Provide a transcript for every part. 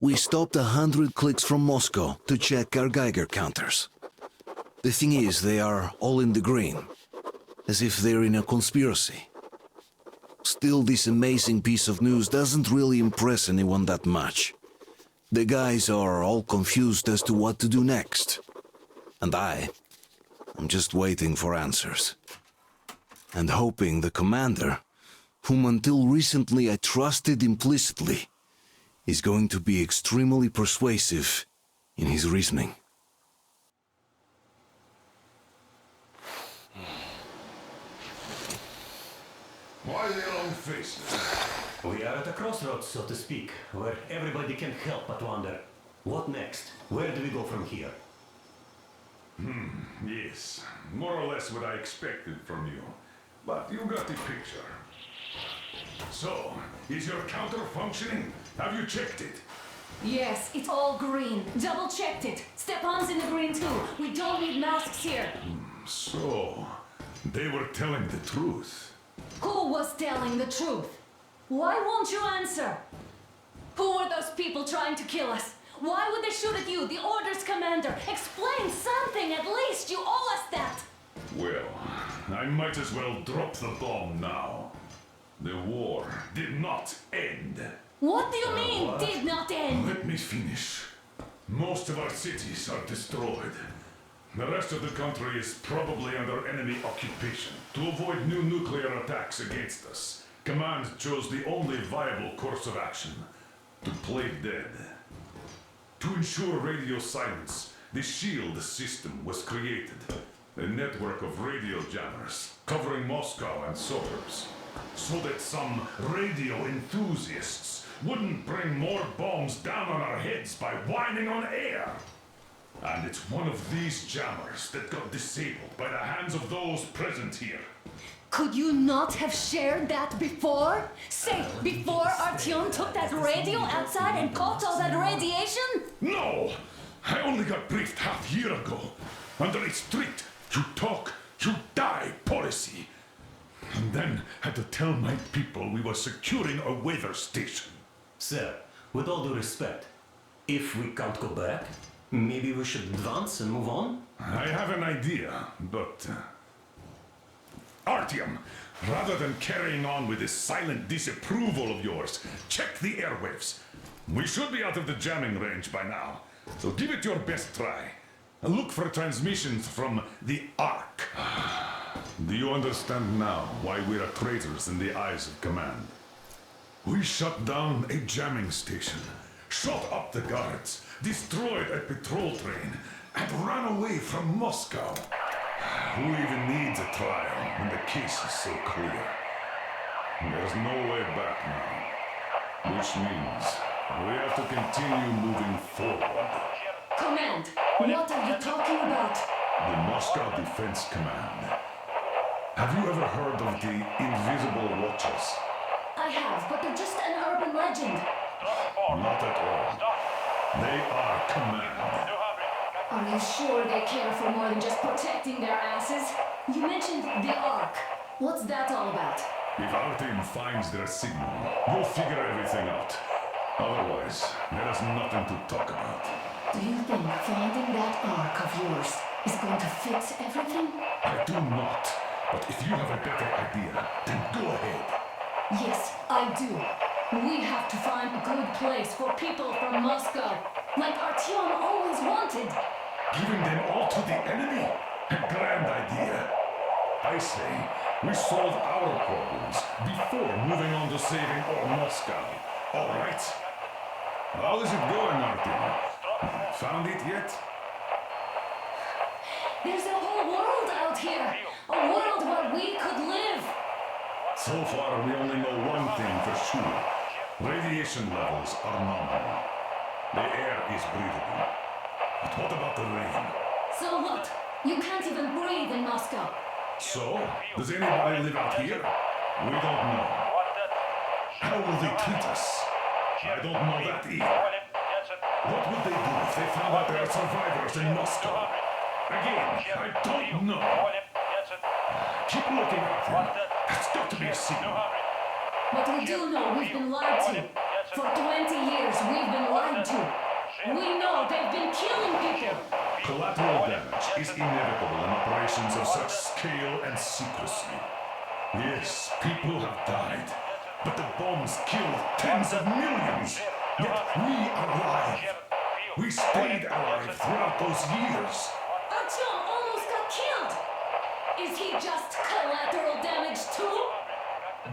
We stopped 100 clicks from Moscow to check our Geiger counters. The thing is, they are all in the green, as if they're in a conspiracy. Still, this amazing piece of news doesn't really impress anyone that much. The guys are all confused as to what to do next. And I'm just waiting for answers. And hoping the commander, whom until recently I trusted implicitly, is going to be extremely persuasive in his reasoning. Why the long faces? We are at a crossroads, so to speak, where everybody can't help but wonder, what next? Where do we go from here? Yes, more or less what I expected from you. But you got the picture. So, is your counter functioning? Have you checked it? Yes, it's all green. Double-checked it. Stepan's in the green too. We don't need masks here. So, they were telling the truth. Who was telling the truth? Why won't you answer? Who were those people trying to kill us? Why would they shoot at you, the Order's commander? Explain something, at least! You owe us that! Well, I might as well drop the bomb now. The war did not end. What do you mean, did not end? Let me finish. Most of our cities are destroyed. The rest of the country is probably under enemy occupation. To avoid new nuclear attacks against us, Command chose the only viable course of action: to play dead. To ensure radio silence, the SHIELD system was created. A network of radio jammers covering Moscow and suburbs, so that some radio enthusiasts wouldn't bring more bombs down on our heads by whining on air. And it's one of these jammers that got disabled by the hands of those present here. Could you not have shared that before? Say, before Artyom took that radio outside and caught all that radiation? No! I only got briefed half year ago, under a strict you talk, you die policy. And then had to tell my people we were securing a weather station. Sir, with all due respect, if we can't go back, maybe we should advance and move on? I have an idea, but... Artyom, rather than carrying on with this silent disapproval of yours, check the airwaves. We should be out of the jamming range by now, so give it your best try. Look for transmissions from the Ark. Do you understand now why we are traitors in the eyes of Command? We shut down a jamming station, shot up the guards, destroyed a patrol train, and ran away from Moscow. Who even needs a trial when the case is so clear? There's no way back now, which means we have to continue moving forward. Command, what are you talking about? The Moscow Defense Command. Have you ever heard of the Invisible Watchers? I have, but they're just an urban legend. Not at all. They are Command. Are you sure they care for more than just protecting their asses? You mentioned the Ark. What's that all about? If our team finds their signal, we'll figure everything out. Otherwise, there is nothing to talk about. Do you think finding that Ark of yours is going to fix everything? I do not. But if you have a better idea, then go ahead. Yes, I do. We have to find a good place for people from Moscow, like Artyom always wanted. Giving them all to the enemy? A grand idea. I say, we solve our problems before moving on to saving all Moscow. All right? How is it going, Artyom? Found it yet? There's a whole world out here. A world where we could live. So far, we only know one thing for sure. Radiation levels are nominal. The air is breathable. But what about the rain? So what? You can't even breathe in Moscow. So, does anybody live out here? We don't know. How will they treat us? I don't know that either. What would they do if they found out there are survivors in Moscow? Again, I don't know. Keep looking at them. There's got to be a signal. But we do know we've been lied to. For 20 years, we've been lied to. killing people. Collateral damage is inevitable in operations of such scale and secrecy. Yes, people have died, but the bombs killed tens of millions. Yet we are alive. We stayed alive throughout those years. Artyom almost got killed. Is he just collateral damage too?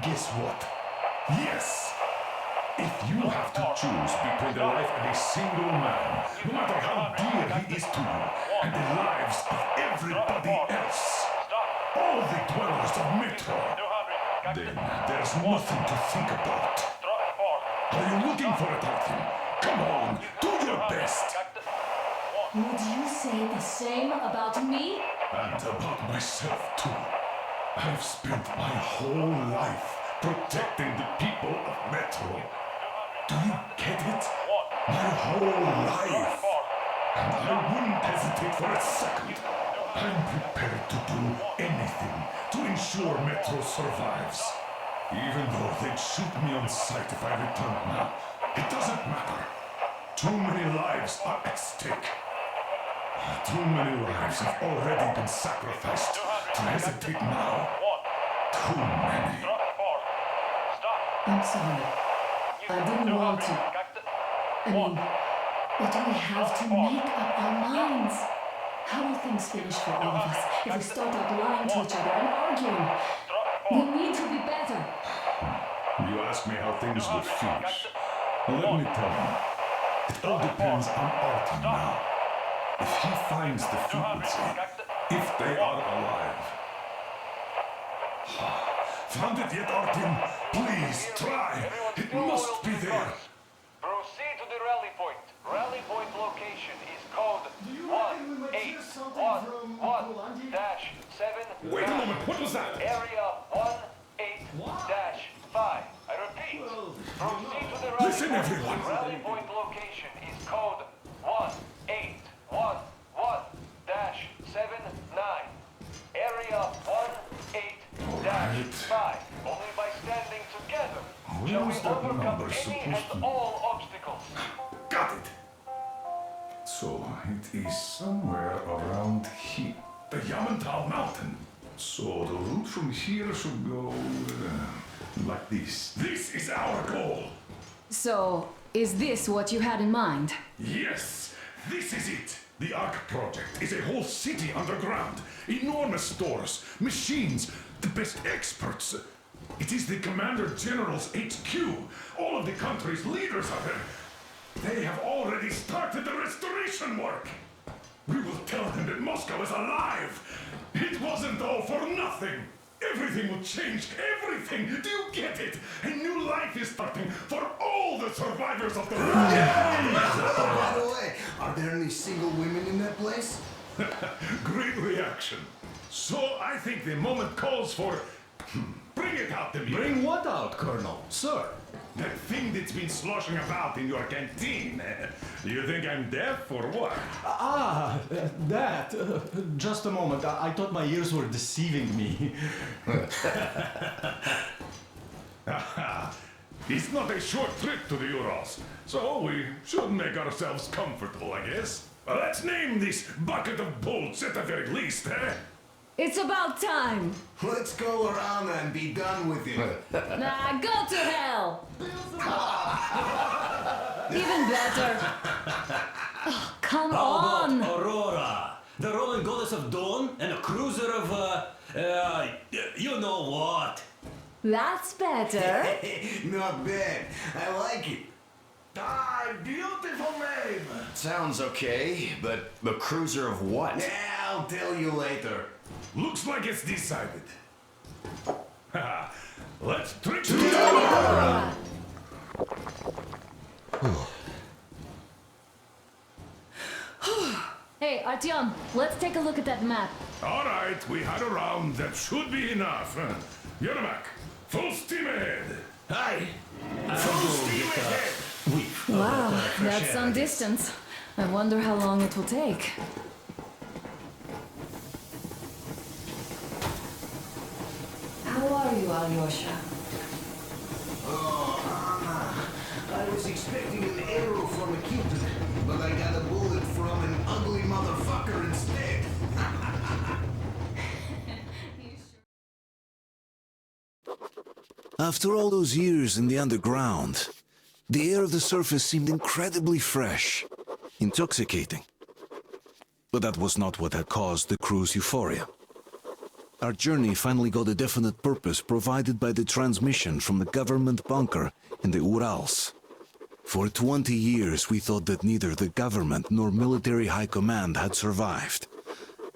Guess what? Yes! If you have to choose between the life of a single man, no matter how dear he is to you, and the lives of everybody else, all the dwellers of Metro, then there's nothing to think about. Are you looking for it, Artyom? Come on, do your best! Would you say the same about me? And about myself, too. I've spent my whole life protecting the people of Metro. Do you get it? My whole life. And I wouldn't hesitate for a second. I'm prepared to do anything to ensure Metro survives. Even though they'd shoot me on sight if I returned now, it doesn't matter. Too many lives are at stake. Too many lives have already been sacrificed to hesitate now. Too many. I'm sorry. I didn't want to. I mean, but we have to make up our minds. How will things finish for all of us if we start out lying to each other and arguing? We need to be better. You ask me how things will finish. Well, let me tell you. It all depends on Artyom now. If he finds the frequency, if they are alive. Found it yet, Artyom? Please, try. It must be there. Proceed to the rally point. Rally point location is code 181-7. Wait a moment, what was that? Area 18-5. I repeat. Proceed to the rally Listen, point. everyone. Rally point location is code 1811-79. Area 18-5. Only by standing together shall we Where's that overcome number any supposed and to be? all obstacles. Got it. So, it is somewhere around here. The Yamantau Mountain. So, the route from here should go like this. This is our goal. So, is this what you had in mind? Yes, this is it. The Ark Project is a whole city underground. Enormous stores, machines, the best experts. It is the Commander General's HQ. All of the country's leaders are there. They have already started the restoration work. We will tell them that Moscow is alive. It wasn't all for nothing. Everything will change. Everything. Do you get it? A new life is starting for all the survivors of the war. By the way, are there any single women in that place? Great reaction. So I think the moment calls for... Bring it out, Dmitry. Bring what out, Colonel? Sir? That thing that's been sloshing about in your canteen. You think I'm deaf or what? That. Just a moment. I thought my ears were deceiving me. It's not a short trip to the Urals, so we should make ourselves comfortable, I guess. Let's name this bucket of bolts at the very least, eh? It's about time. Let's go around and be done with it. Nah, go to hell. Even better. Oh, come on. Aurora, the rolling goddess of dawn, and a cruiser of, you know what? That's better. Not bad. I like it. Ah, beautiful name! Sounds okay, but the cruiser of what? Yeah, I'll tell you later. Looks like it's decided. Let's trick Hey, Artyom, let's take a look at that map. All right, we had a round. That should be enough. Yermak, full steam ahead. Hi! Full steam ahead. Wow, that's some distance. I wonder how long it will take. How are you, Alyosha? Oh, Anna, I was expecting an arrow from a kitten, but I got a bullet from an ugly motherfucker instead. After all those years in the underground, the air of the surface seemed incredibly fresh, intoxicating. But that was not what had caused the crew's euphoria. Our journey finally got a definite purpose provided by the transmission from the government bunker in the Urals. For 20 years we thought that neither the government nor military high command had survived.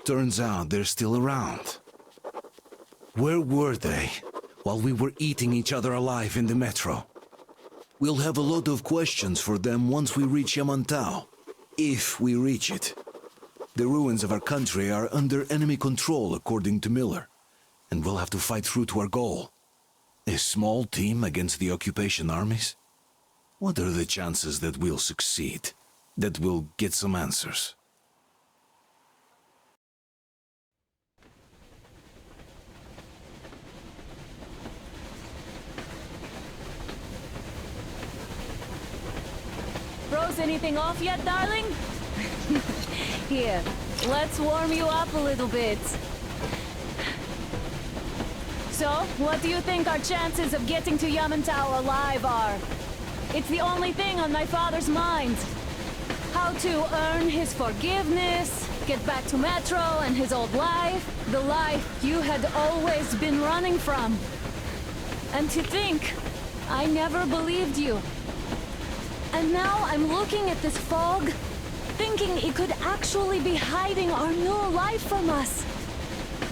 Turns out they're still around. Where were they while we were eating each other alive in the metro? We'll have a lot of questions for them once we reach Yamantau, if we reach it. The ruins of our country are under enemy control, according to Miller, and we'll have to fight through to our goal. A small team against the occupation armies? What are the chances that we'll succeed, that we'll get some answers? Froze anything off yet, darling? Here, let's warm you up a little bit. So, what do you think our chances of getting to Yamantau alive are? It's the only thing on my father's mind. How to earn his forgiveness, get back to Metro and his old life, the life you had always been running from. And to think, I never believed you. And now I'm looking at this fog, thinking it could actually be hiding our new life from us.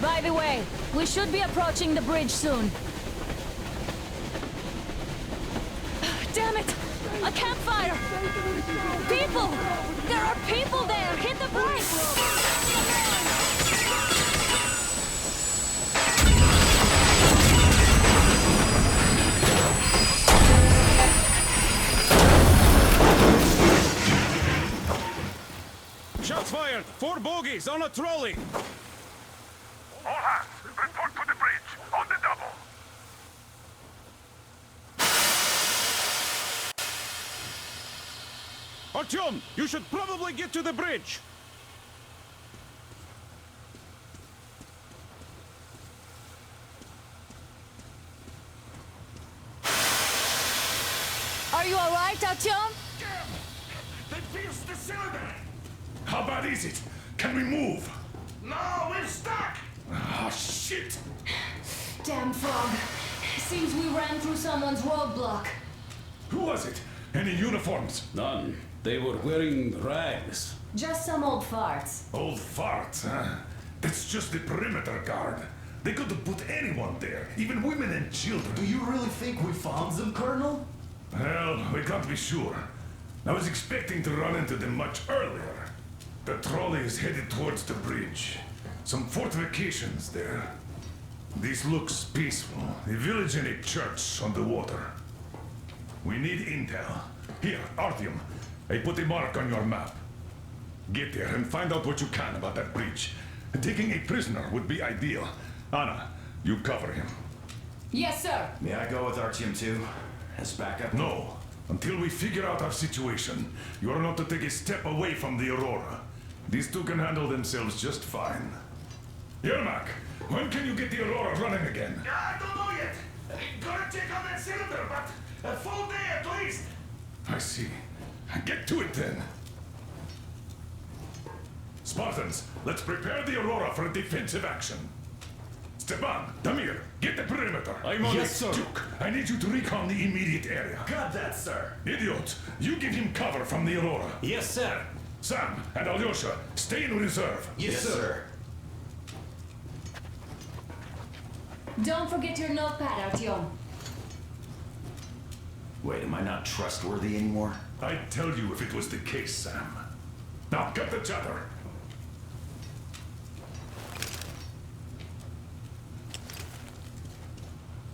By the way, we should be approaching the bridge soon. Damn it! A campfire! People! There are people there! Hit the brakes! Shots fired! 4 bogies on a trolley! All hands, report to the bridge, on the double. Artyom, you should probably get to the bridge! Are you alright, Artyom? They pierced the cylinder! How bad is it? Can we move? No, we're stuck! Ah, shit! Damn fog. Seems we ran through someone's roadblock. Who was it? Any uniforms? None. They were wearing rags. Just some old farts. Old farts, huh? That's just the perimeter guard. They could have put anyone there, even women and children. Do you really think we found them, Colonel? Well, we can't be sure. I was expecting to run into them much earlier. The trolley is headed towards the bridge. Some fortifications there. This looks peaceful. A village and a church on the water. We need intel. Here, Artyom. I put a mark on your map. Get there and find out what you can about that bridge. Taking a prisoner would be ideal. Anna, you cover him. Yes, sir. May I go with Artyom too? As backup? No. Until we figure out our situation, you are not to take a step away from the Aurora. These two can handle themselves just fine. Yermak, when can you get the Aurora running again? I don't know yet. Gotta check on that cylinder, but a full day at least. I see. Get to it then. Spartans, let's prepare the Aurora for a defensive action. Stepan, Damir, get the perimeter. I'm on Yes, it. sir. Duke, I need you to recon the immediate area. Got that, sir. Idiot, you give him cover from the Aurora. Yes, sir. Sam and Alyosha, stay in reserve. Yes, sir. Don't forget your notepad, Artyom. Wait, am I not trustworthy anymore? I'd tell you if it was the case, Sam. Now, cut the chatter.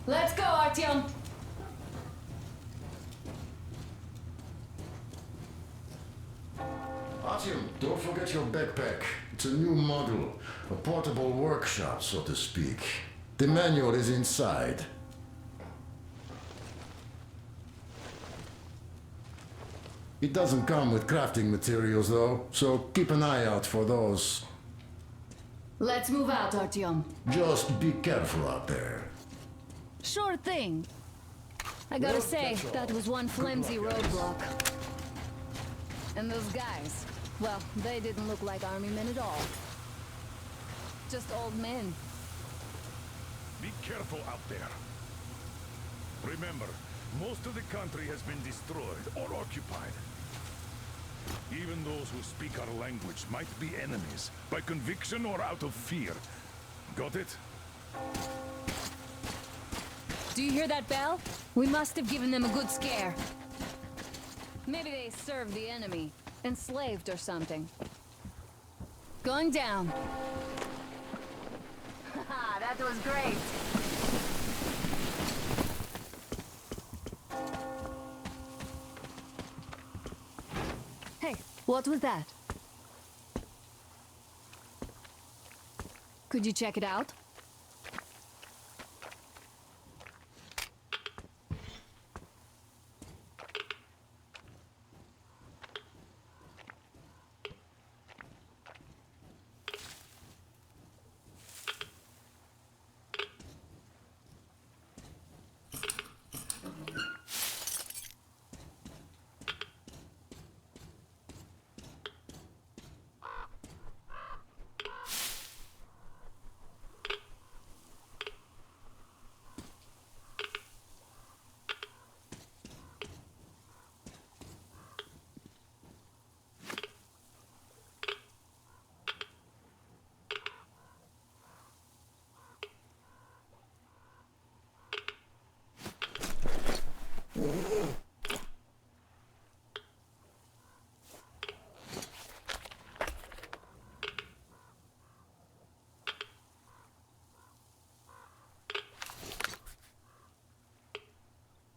Let's go, Artyom. Artyom, don't forget your backpack. It's a new model, a portable workshop, so to speak. The manual is inside. It doesn't come with crafting materials though, so keep an eye out for those. Let's move out, Artyom. Just be careful out there. Sure thing. I gotta say, that was one flimsy roadblock. And those guys, well, they didn't look like army men at all. Just old men. Be careful out there. Remember, most of the country has been destroyed or occupied. Even those who speak our language might be enemies, by conviction or out of fear. Got it? Do you hear that bell? We must have given them a good scare. Maybe they served the enemy, enslaved or something. Going down. Haha, that was great. Hey, what was that? Could you check it out?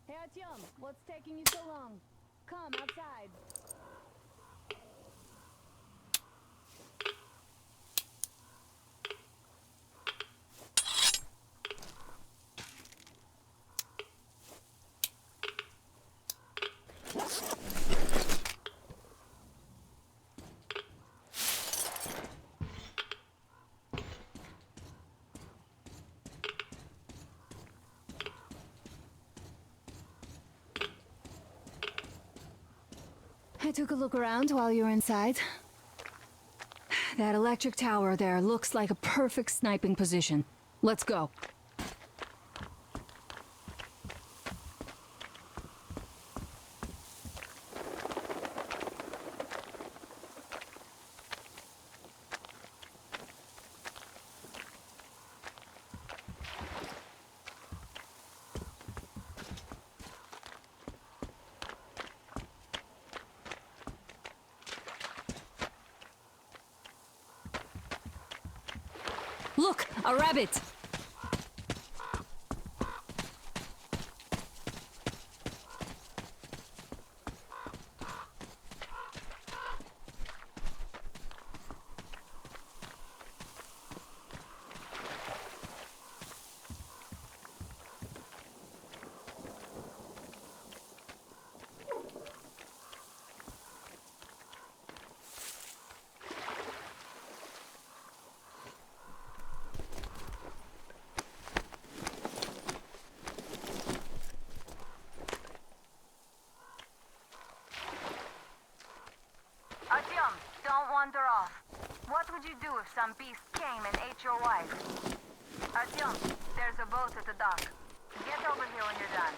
Hey Artyom, what's taking you so long? Come outside. I took a look around while you were inside. That electric tower there looks like a perfect sniping position. Let's go. Look, a rabbit! Artyom, don't wander off. What would you do if some beast came and ate your wife? Artyom, there's a boat at the dock. Get over here when you're done.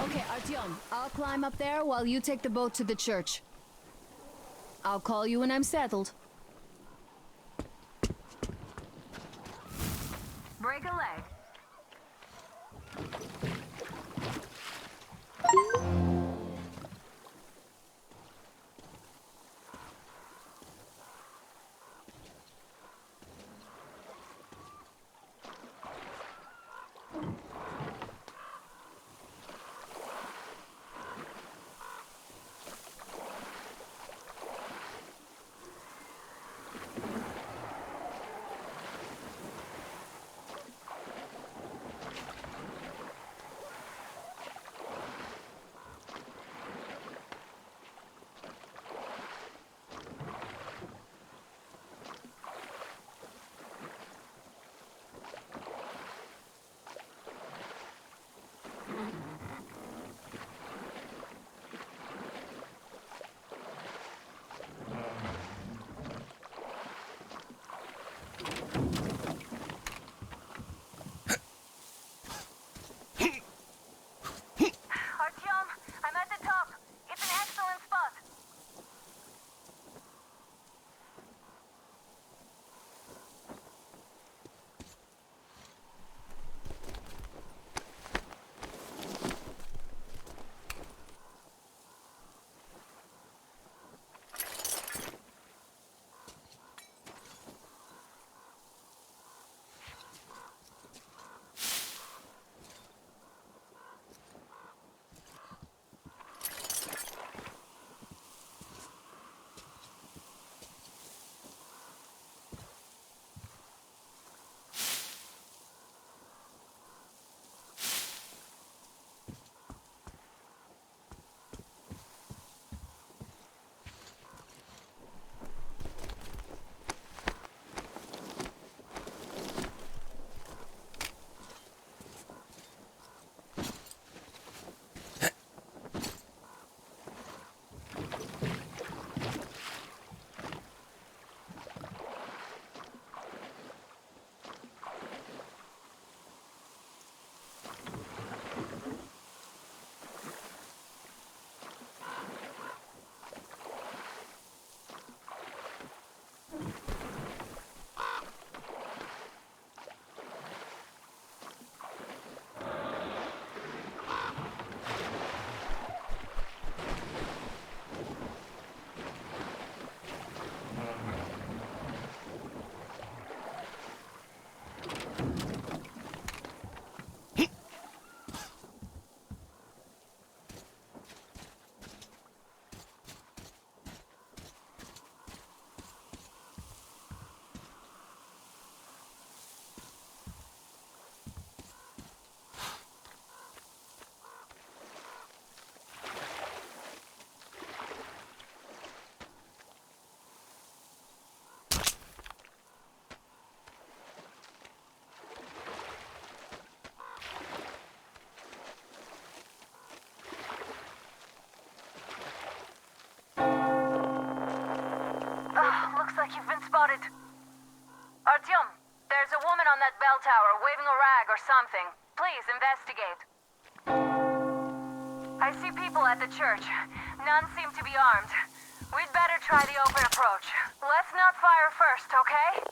Okay, Artyom, I'll climb up there while you take the boat to the church. I'll call you when I'm settled. Break a leg. tower waving a rag or something. Please investigate. I see people at the church. None seem to be armed. We'd better try the open approach. Let's not fire first, okay?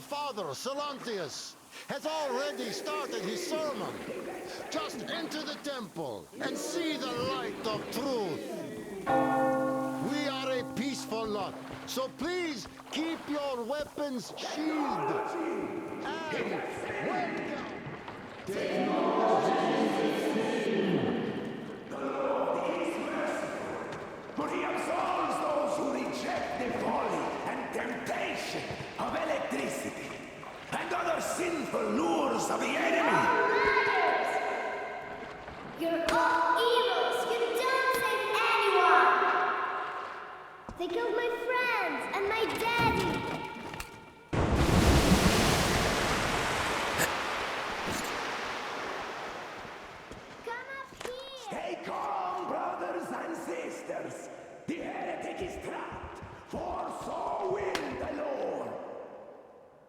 Father, Silantius, has already started his sermon. Just enter the temple and see the light of truth. We are a peaceful lot, so please keep your weapons shielded. And welcome. But he absolves those who reject the folly and temptation of electricity and other sinful lures of the enemy. You're all evils! You don't save anyone! They killed my friends and my daddy! Come up here! Stay calm, brothers and sisters. The heretic is trapped, for so will the Lord.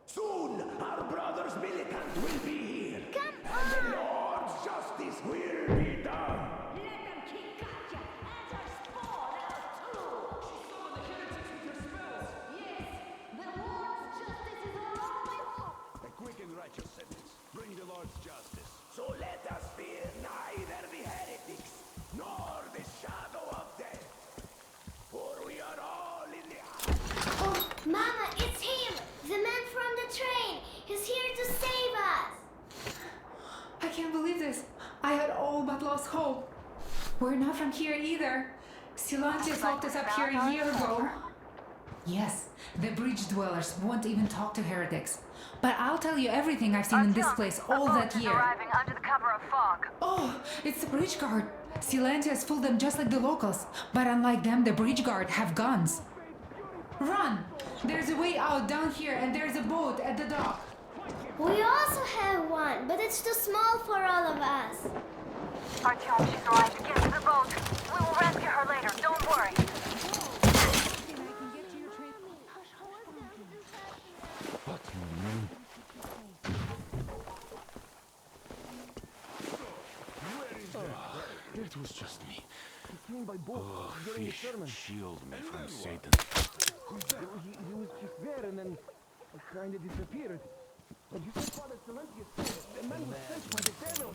Soon, our brother's militant will be here. Come and the Lord's justice will be done. Let them kick Katya and her spawn out too! She summoned the heretics with her spells! Yes, the Lord's justice is our only hope! A quick and righteous sentence. Bring the Lord's justice. So let us fear neither the heretics, nor the shadow of death. For we are all in the house. Oh, Mama, it's him! The man from the train! He's here to save us! I can't believe this. I had all but lost hope. We're not from here either. Silantius locked us up here a year ago. Yes, the bridge dwellers won't even talk to heretics. But I'll tell you everything I've seen in this place all that year. Arriving under the cover of fog. Oh, it's the bridge guard. Silantius fooled them just like the locals. But unlike them, the bridge guard have guns. Run! There's a way out down here and there's a boat at the dock. We also have one, but it's too small for all of us. Artyom, she's right. Get to the boat. We will rescue her later. Don't worry. It was just me. Oh, fish, shield me from Satan. He was just there and then kind of disappeared. And you said Father Silantius said the man was sent by the devil.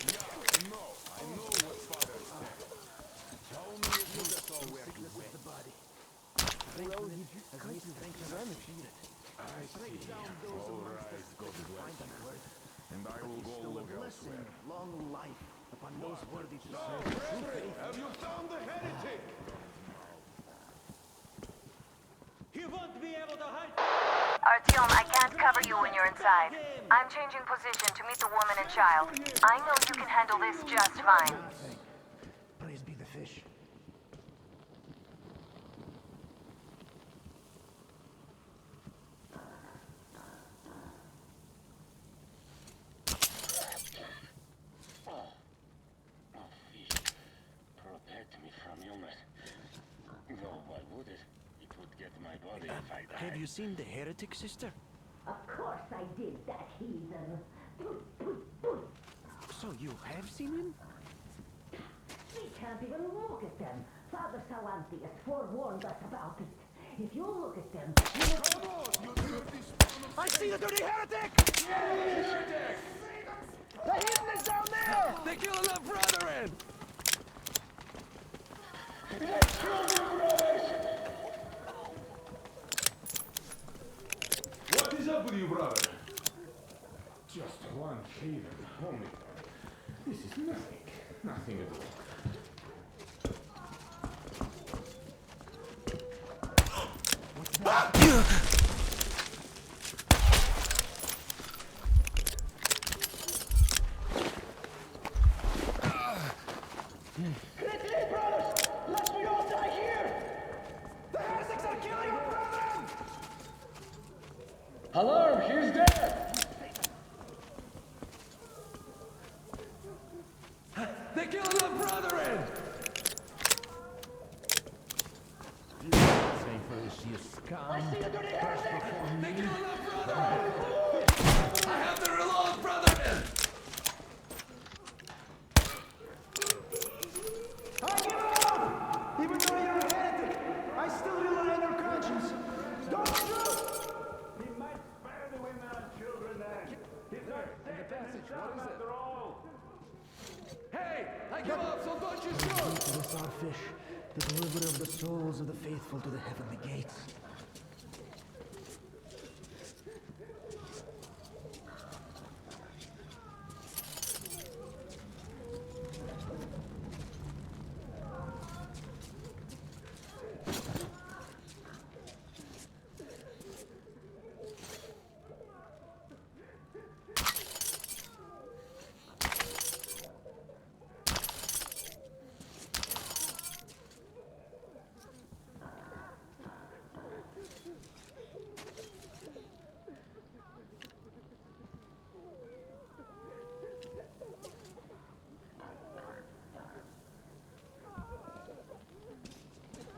Yeah, I know what Father said. Tell me if you that's all where he went. The body. Well, he just cut his strength and vanished. I see. All right, God bless you. And I will go look elsewhere. Long life upon those worthy to No, serve. brethren, have you found the heretic? He won't be able to hide. Artyom, I can't cover you when you're inside. I'm changing position to meet the woman and child. I know you can handle this just fine. Praise be the fish. Protect me from illness. No, why would it? It would get my body if I died. Have you seen the heretic, sister? Of course I did, that heathen. So you have seen him? We can't even look at them. Father Salantius forewarned us about it. If you look at them, I see the dirty heretic! Yeah, heretic! The heathen is down there! They're killing our brethren! Let's kill them, brothers! What is up with you, brother? Just one haven, only. This is nothing. Nothing at all. Quickly, brothers! Lest we all die here! The heretics are killing our brethren! Alarm! He's dead! They're killing our brethren! You scum. I see the dirty heretic! They're killing our brethren! I have the reload, brethren! I give up! Even though you're a heretic, I still rely on your conscience. Don't shoot! He might spare the women and children then. He's not Satan himself after all. Hey! I give up, so don't you shoot! To the swordfish, the deliverer of the souls of the faithful to the heavenly gates.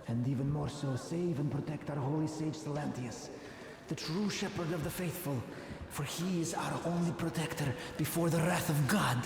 And even more so, save and protect our holy sage Salantius, the true shepherd of the faithful, for he is our only protector before the wrath of God.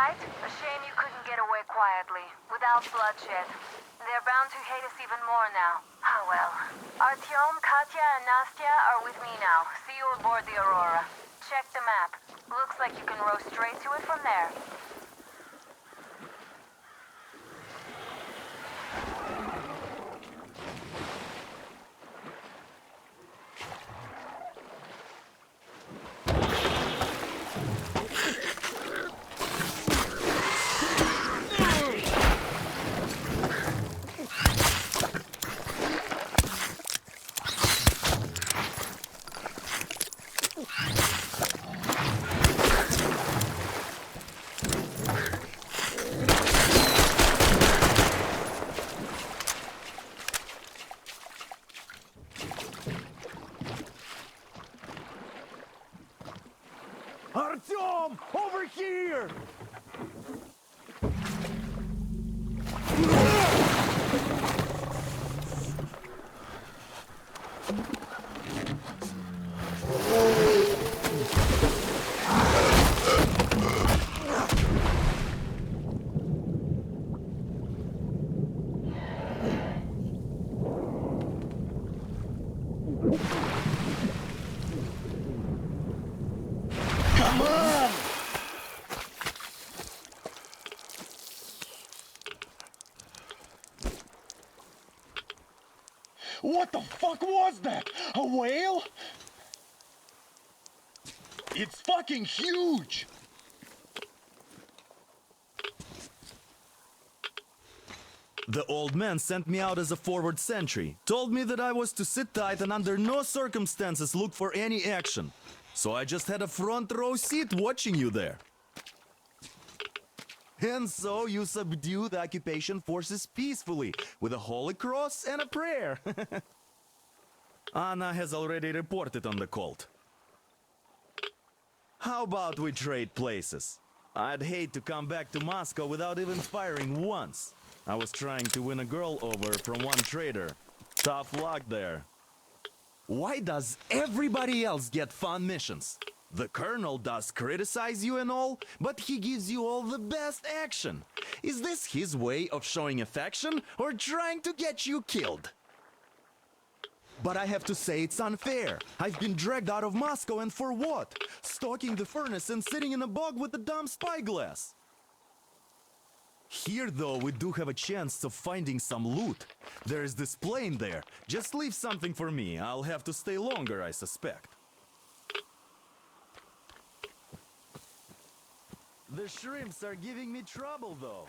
right? A shame you couldn't get away quietly, without bloodshed. They're bound to hate us even more now. Ah, well. Artyom, Katya, and Nastya are with me now. See you aboard the Aurora. Check the map. Looks like you can row straight to it from there. Artyom! Over here! Come on! What the fuck was that? A whale? It's fucking huge! The old man sent me out as a forward sentry, told me that I was to sit tight and under no circumstances look for any action. So I just had a front row seat watching you there. And so you subdue the occupation forces peacefully, with a holy cross and a prayer. Anna has already reported on the cult. How about we trade places? I'd hate to come back to Moscow without even firing once. I was trying to win a girl over from one trader. Tough luck there. Why does everybody else get fun missions? The colonel does criticize you and all, but he gives you all the best action. Is this his way of showing affection or trying to get you killed? But I have to say it's unfair. I've been dragged out of Moscow, and for what? Stalking the furnace and sitting in a bog with a dumb spyglass. Here, though, we do have a chance of finding some loot. There is this plane there. Just leave something for me. I'll have to stay longer, I suspect. The shrimps are giving me trouble, though.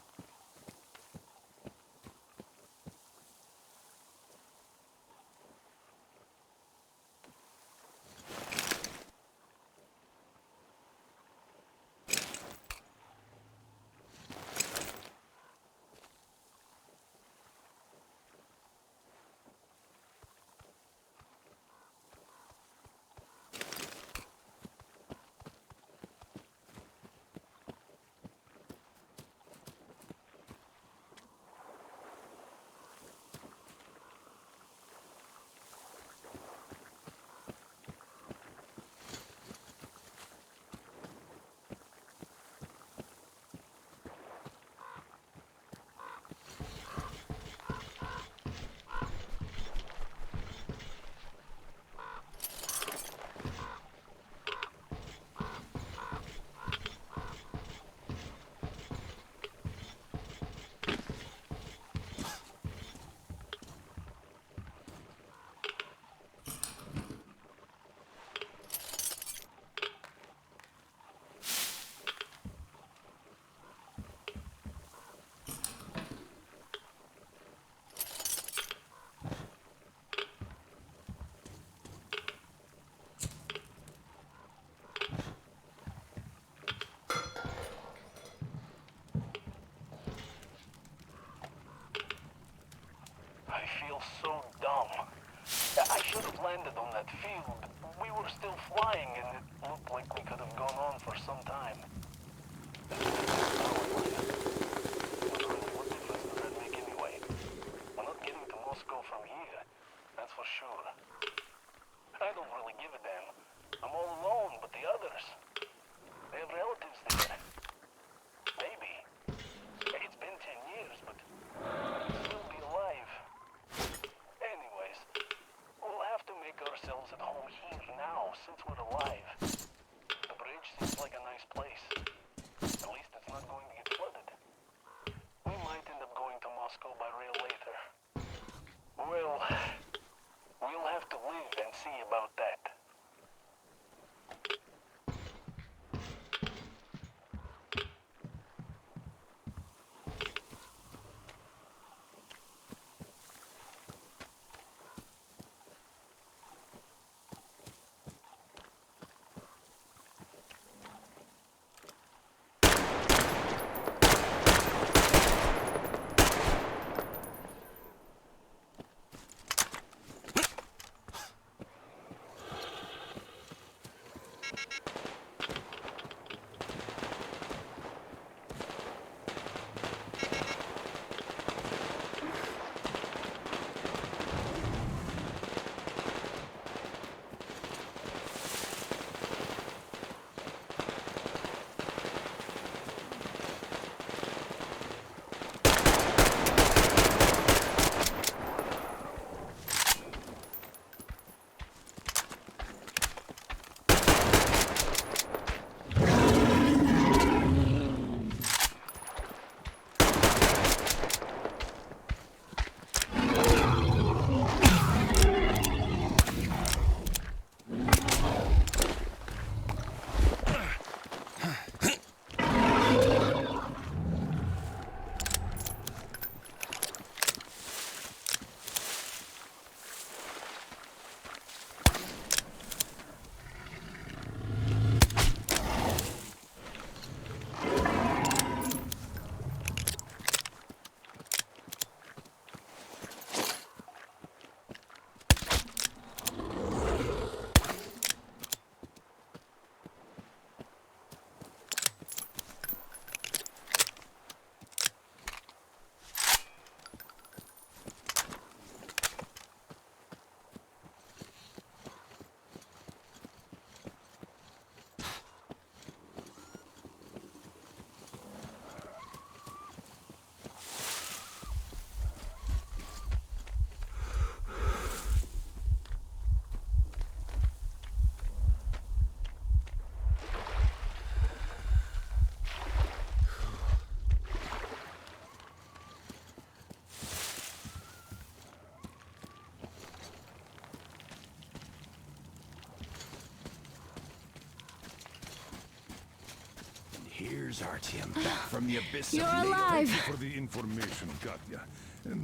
Here's Artyom, back from the abyss You're of NATO. alive! Thank you for the information, Katya.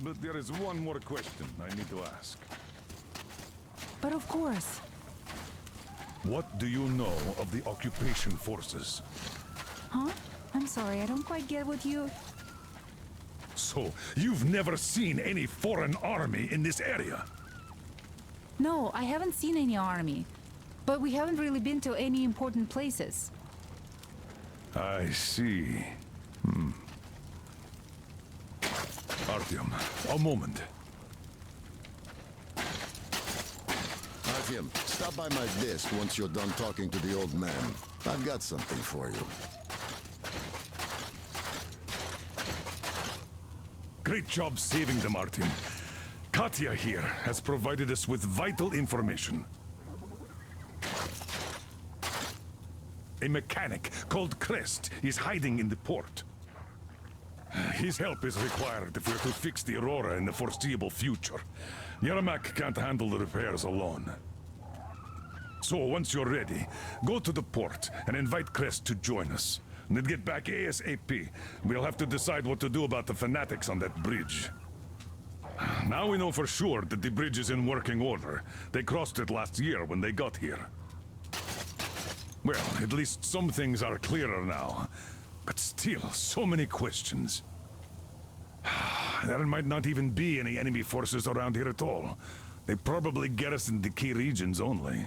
But there is one more question I need to ask. But of course. What do you know of the occupation forces? Huh? I'm sorry, I don't quite get what you... So, you've never seen any foreign army in this area? No, I haven't seen any army. But we haven't really been to any important places. I see. Artyom, a moment. Artyom, stop by my desk once you're done talking to the old man. I've got something for you. Great job saving them, Artyom. Katya here has provided us with vital information. A mechanic called Crest is hiding in the port. His help is required if we're to fix the Aurora in the foreseeable future. Yermak can't handle the repairs alone. So once you're ready, go to the port and invite Crest to join us. And then get back ASAP. We'll have to decide what to do about the fanatics on that bridge. Now we know for sure that the bridge is in working order. They crossed it last year when they got here. Well, at least some things are clearer now. But still, so many questions. There might not even be any enemy forces around here at all. They probably garrisoned the key regions only.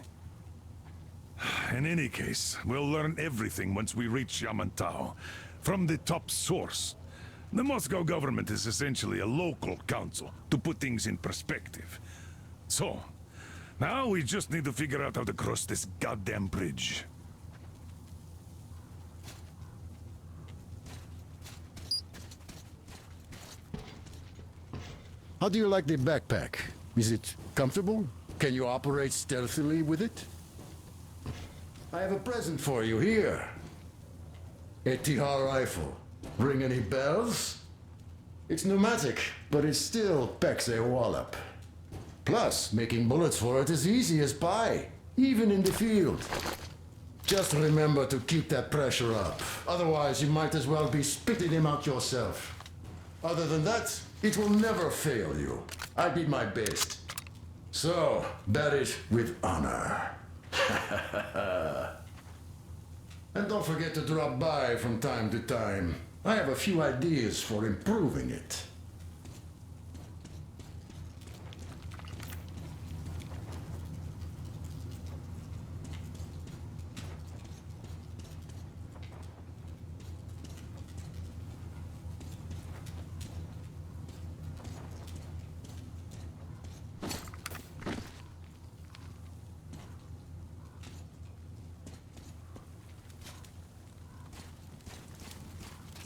In any case, we'll learn everything once we reach Yamantau. From the top source. The Moscow government is essentially a local council, to put things in perspective. So, now we just need to figure out how to cross this goddamn bridge. How do you like the backpack? Is it comfortable? Can you operate stealthily with it? I have a present for you here. A Tihar rifle. Ring any bells? It's pneumatic, but it still packs a wallop. Plus, making bullets for it is easy as pie, even in the field. Just remember to keep that pressure up. Otherwise, you might as well be spitting him out yourself. Other than that, it will never fail you. I did my best. So, bear it with honor. And don't forget to drop by from time to time. I have a few ideas for improving it.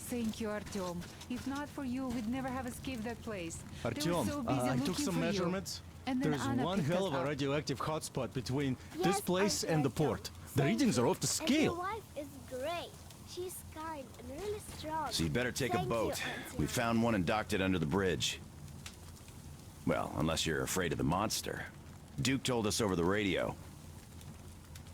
Thank you, Artyom. If not for you, we'd never have escaped that place. They were Artyom, so busy I took looking some for you. measurements. And then There's Anna one picked hell us of a up. radioactive hotspot between Yes, this place and the port. The Thank readings you. are off the And your scale. wife is great. She's kind and really strong. So you better take Thank a boat. You, We found one and docked it under the bridge. Well, unless you're afraid of the monster. Duke told us over the radio.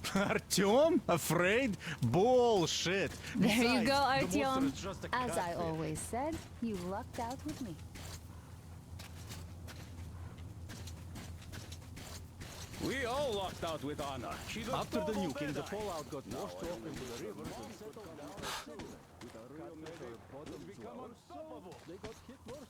Artyom? Afraid? Bullshit. There you Besides, go, the monster Artyom. is just a As I catfish. always said, you lucked out with me. We all locked out with Anna. She got After the double nuking, the red-eye. fallout got washed off into the rivers and settled down the sea. With a real measure of bottom Become dwellers. unstoppable. They got hit worse.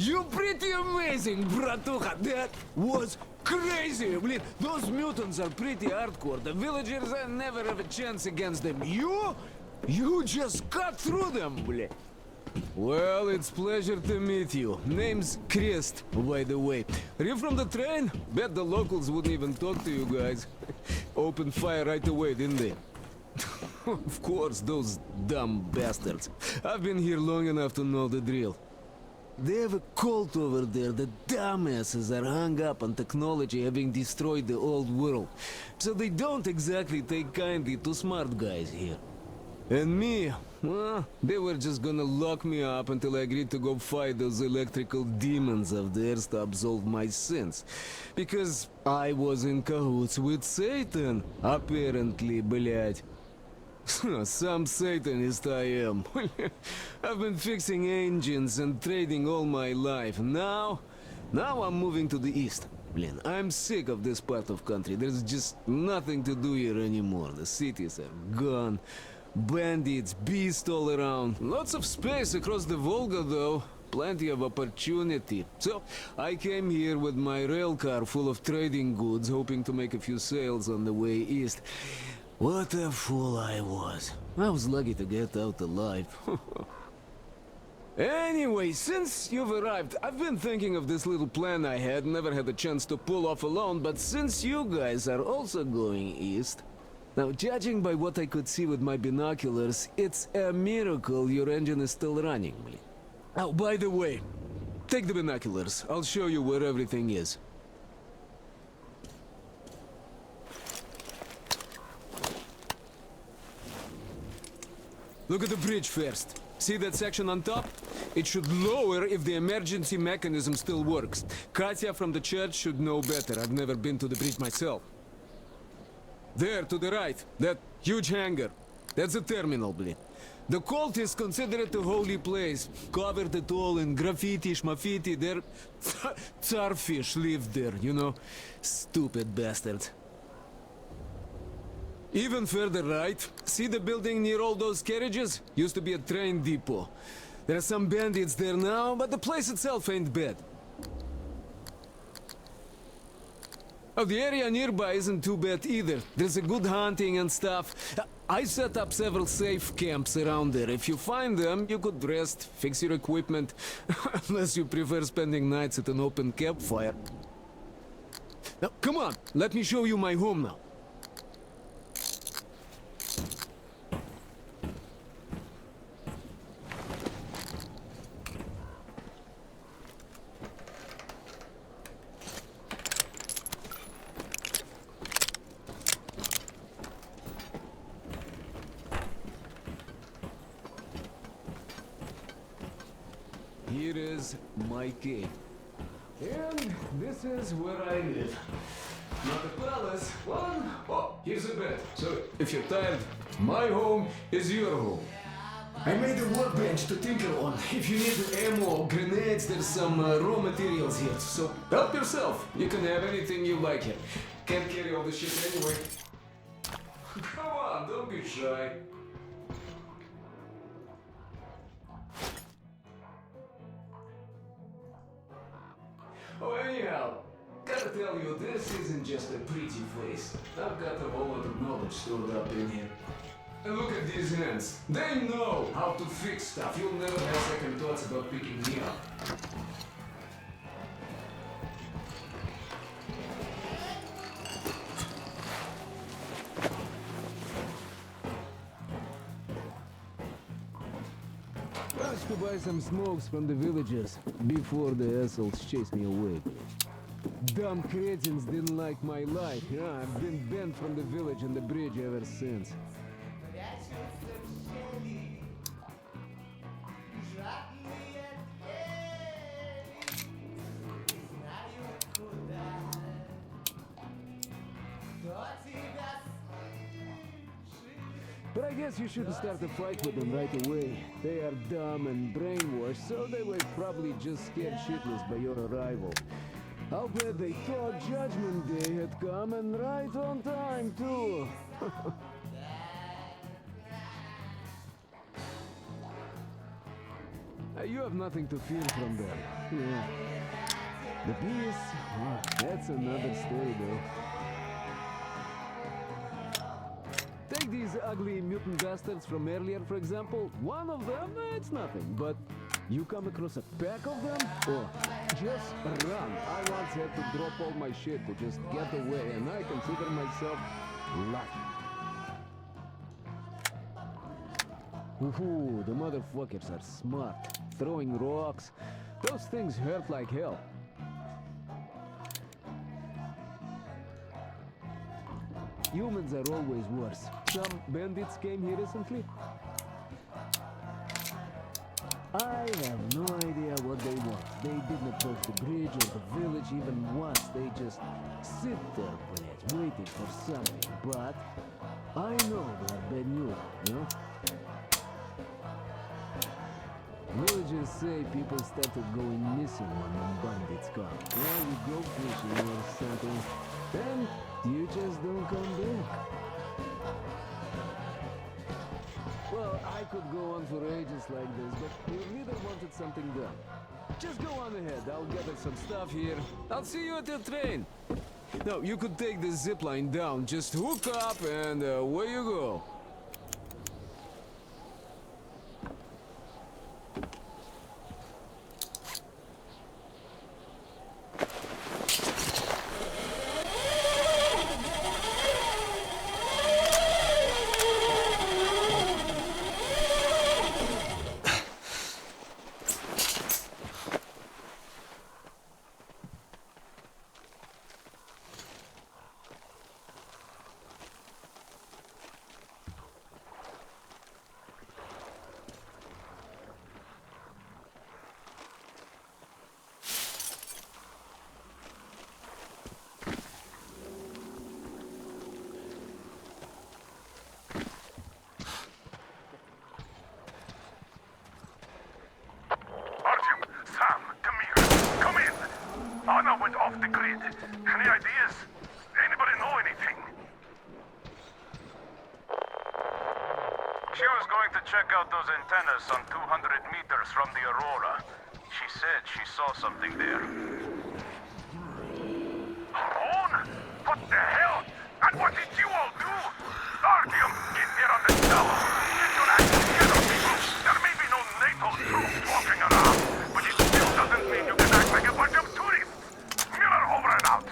You pretty amazing, bratuха. That was crazy. Блин, those mutants are pretty hardcore. The villagers, I never have a chance against them. You just cut through them, блин. Well, it's pleasure to meet you. Name's Crest, by the way. Are you from the train? Bet the locals wouldn't even talk to you guys. Opened fire right away, didn't they? Of course, those dumb bastards. I've been here long enough to know the drill. They have a cult over there. The dumbasses are hung up on technology having destroyed the old world. So they don't exactly take kindly to smart guys here. And me, well, they were just gonna lock me up until I agreed to go fight those electrical demons of theirs to absolve my sins. Because I was in cahoots with Satan, apparently, блядь. Some Satanist I am. I've been fixing engines and trading all my life. Now I'm moving to the east. Blin, I'm sick of this part of country. There's just nothing to do here anymore. The cities are gone. Bandits, beasts all around. Lots of space across the Volga, though. Plenty of opportunity. So, I came here with my rail car full of trading goods, hoping to make a few sales on the way east. What a fool I was. I was lucky to get out alive. Anyway, since you've arrived, I've been thinking of this little plan I had, never had a chance to pull off alone, but since you guys are also going east... Now, judging by what I could see with my binoculars, it's a miracle your engine is still running. Oh, by the way, take the binoculars. I'll show you where everything is. Look at the bridge first. See that section on top? It should lower if the emergency mechanism still works. Katya from the church should know better. I've never been to the bridge myself. There, to the right, that huge hangar. That's a terminal, blin. The cultists consider it a holy place. Covered it all in graffiti, schmaffiti. Their tsarfish lived there, you know. Stupid bastards. Even further right, see the building near all those carriages? Used to be a train depot. There are some bandits there now, but the place itself ain't bad. Oh, the area nearby isn't too bad either. There's a good hunting and stuff. I set up several safe camps around there. If you find them, you could rest, fix your equipment. Unless you prefer spending nights at an open campfire. Now, come on, let me show you my home now. Here is my cave. And this is where I live. Not a palace, one. Oh, here's a bed. So, if you're tired, my home is your home. I made a workbench to tinker on. If you need ammo or grenades, there's some raw materials here. So, help yourself. You can have anything you like here. Can't carry all the shit anyway. Come on, don't be shy. Oh, anyhow, gotta tell you, this isn't just a pretty place. I've got a whole lot of knowledge stored up in here. And look at these hands. They know how to fix stuff. You'll never have second thoughts about picking me up. Managed to buy some smokes from the villagers before the assholes chased me away. Dumb cretins didn't like my life. Yeah, I've been banned from the village and the bridge ever since. But I guess you shouldn't start a fight with them right away. They are dumb and brainwashed, so they were probably just scared shitless by your arrival. I'll bet they thought Judgment Day had come, and right on time, too. You have nothing to fear from them. Yeah. The beast, that's another story though. Take these ugly mutant bastards from earlier, for example. One of them, it's nothing, but you come across a pack of them, oh, just run. I once had to drop all my shit to just get away, and I consider myself lucky. Ooh, the motherfuckers are smart. Throwing rocks. Those things hurt like hell. Humans are always worse. Some bandits came here recently. I have no idea what they want. They didn't approach the bridge or the village even once. They just sit there, waiting for something. But I know they're bad news, you know? Villagers say people started going missing when the bandits come. Well, you go fishing or something, and you just don't come back. Well, I could go on for ages like this, but your leader wanted something done. Just go on ahead, I'll gather some stuff here. I'll see you at your train. No, you could take the zip line down, just hook up and away you go. Off the grid. Any ideas? Anybody know anything? She was going to check out those antennas some 200 meters from the Aurora. She said she saw something there. Alone? What the hell? And what did you all do? Artyom, get there on the tower. Get your act together, people. There may be no NATO troops walking around, but it still doesn't mean you can act like a bunch of tourists. Over and out.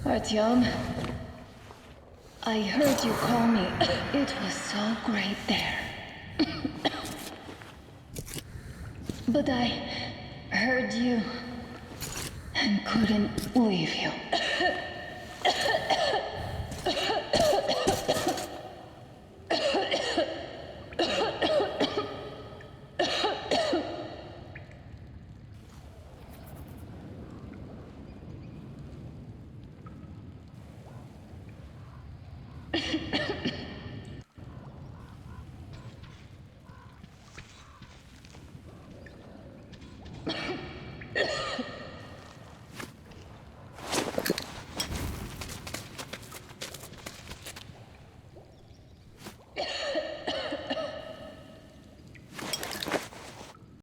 Artyom, I heard you call me. It was so great there. But I heard you and couldn't leave you.